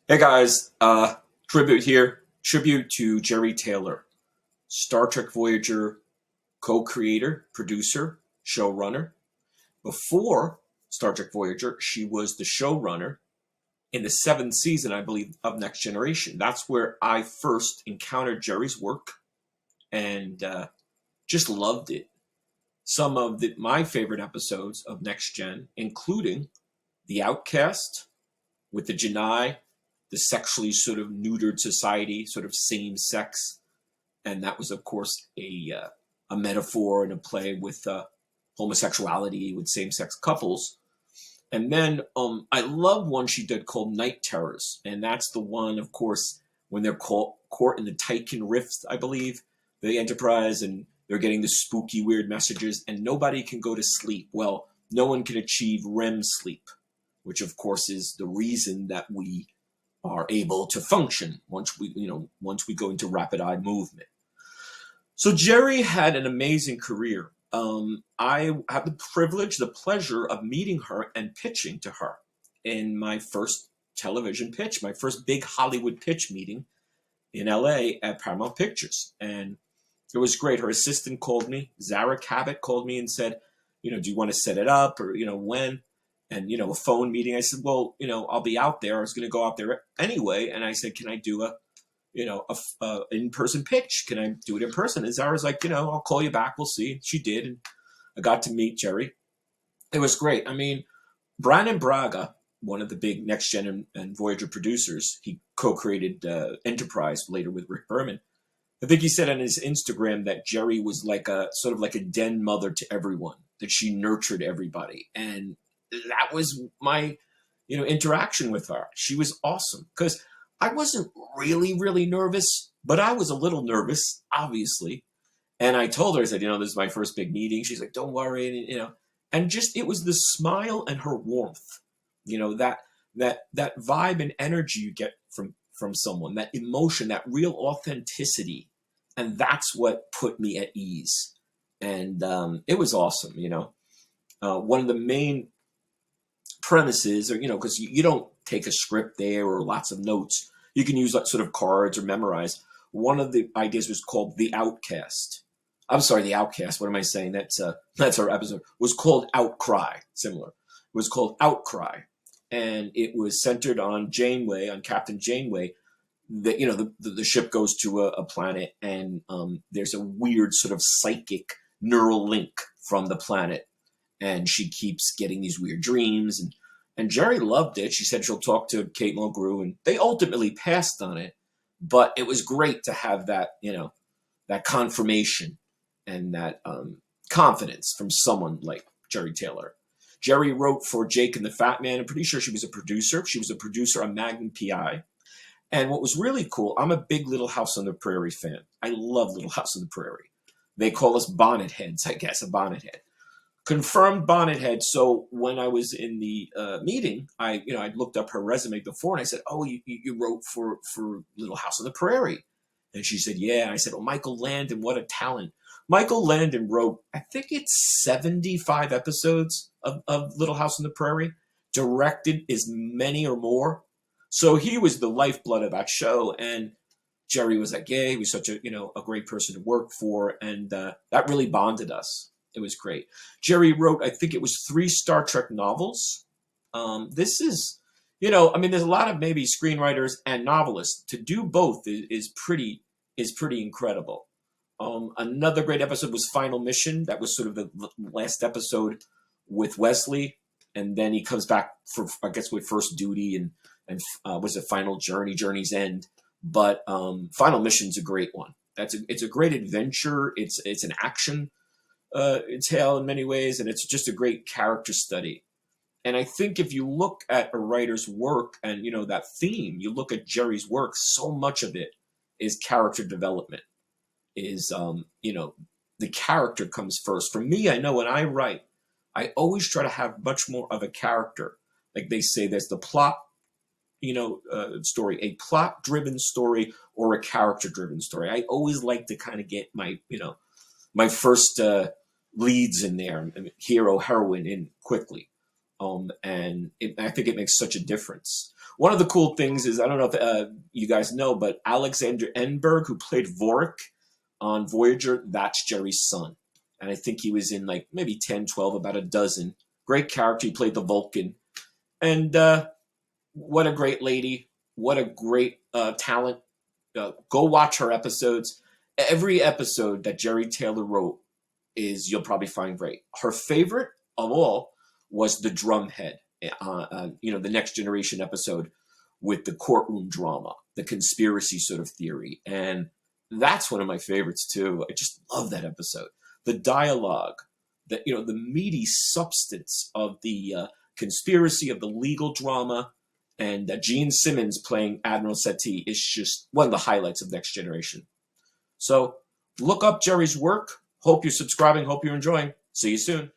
Hey guys, tribute here. Tribute to Jeri Taylor, Star Trek Voyager co-creator, producer, showrunner. Before Star Trek Voyager, she was the showrunner in the seventh season, I believe, of Next Generation. That's where I first encountered Jeri's work and just loved it. Some of my favorite episodes of Next Gen, including The Outcast with the Janai, the sexually sort of neutered society, sort of same sex, and that was of course a metaphor and a play with homosexuality with same sex couples. And then I love one she did called Night Terrors, and that's the one, of course, when they're caught in the Titan Rift, I believe, the Enterprise, and they're getting the spooky, weird messages, and nobody can go to sleep. Well, no one can achieve REM sleep, which of course is the reason that we are able to function once we go into rapid eye movement. So Jeri had an amazing career. I had the privilege, the pleasure of meeting her and pitching to her in my first television pitch, my first big Hollywood pitch meeting in LA at Paramount Pictures. And it was great. Her assistant called me, Zara Cabot called me and said, do you want to set it up or, when? And, a phone meeting. I said, well, I'll be out there. I was going to go out there anyway. And I said, can I do a in-person pitch? Can I do it in person? And Zara's like, I'll call you back. We'll see. She did. And I got to meet Jeri. It was great. I mean, Brandon Braga, one of the big Next Gen and Voyager producers, he co-created Enterprise later with Rick Berman. I think he said on his Instagram that Jeri was like a sort of like a den mother to everyone, that she nurtured everybody. And that was my, interaction with her. She was awesome because I wasn't really nervous, but I was a little nervous, obviously. And I told her, I said, this is my first big meeting. She's like, don't worry. And just, it was the smile and her warmth, that vibe and energy you get from someone, that emotion, that real authenticity. And that's what put me at ease. And it was awesome, one of the main premises, or because you don't take a script there or lots of notes, you can use like sort of cards or memorize. One of the ideas was called The Outcast. I'm sorry, The Outcast. What am I saying? That's our episode. Was called Outcry. Similar. It was called Outcry, and it was centered on Janeway, on Captain Janeway. The ship goes to a planet, and there's a weird sort of psychic neural link from the planet, and she keeps getting these weird dreams, and Jeri loved it. She said she'll talk to Kate Mulgrew, and they ultimately passed on it, but it was great to have that that confirmation and that confidence from someone like Jeri Taylor. Jeri wrote for Jake and the Fat Man. I'm pretty sure she was a producer. She was a producer on Magnum PI. And what was really cool, I'm a big Little House on the Prairie fan. I love Little House on the Prairie. They call us bonnet heads, I guess, a bonnet head. Confirmed bonnet head. So when I was in the meeting, I looked up her resume before, and I said, "Oh, you wrote for Little House on the Prairie," and she said, "Yeah." And I said, "Oh, Michael Landon, what a talent!" Michael Landon wrote, I think it's 75 episodes of Little House on the Prairie, directed as many or more. So he was the lifeblood of that show, and Jeri was like, "Yeah, he was such a great person to work for," and that really bonded us. It was great. Jeri wrote, I think it was 3 Star Trek novels. This is, there's a lot of maybe screenwriters and novelists. To do both is pretty incredible. Another great episode was Final Mission. That was sort of the last episode with Wesley, and then he comes back for, I guess, with First Duty and was it Final Journey's End. But Final Mission's a great one. It's a great adventure. It's an action tale in many ways, and it's just a great character study. And I think if you look at a writer's work and that theme, you look at Jeri's work, so much of it is character development. Is the character comes first. For me, I know when I write, I always try to have much more of a character. Like they say, there's the plot, story, a plot-driven story or a character-driven story. I always like to kind of get my first leads in there, hero, heroine in quickly. And I think it makes such a difference. One of the cool things is, I don't know if you guys know, but Alexander Enberg, who played Vorik on Voyager, that's Jeri's son. And I think he was in like maybe 10, 12, about a dozen. Great character. He played the Vulcan. And what a great lady. What a great talent. Go watch her episodes. Every episode that Jeri Taylor wrote you'll probably find great. Her favorite of all was the Drumhead, the Next Generation episode with the courtroom drama, the conspiracy sort of theory. And that's one of my favorites too. I just love that episode. The dialogue, the meaty substance of the conspiracy, of the legal drama, and Gene Simmons playing Admiral Settee is just one of the highlights of Next Generation. So look up Jeri's work. Hope you're subscribing. Hope you're enjoying. See you soon.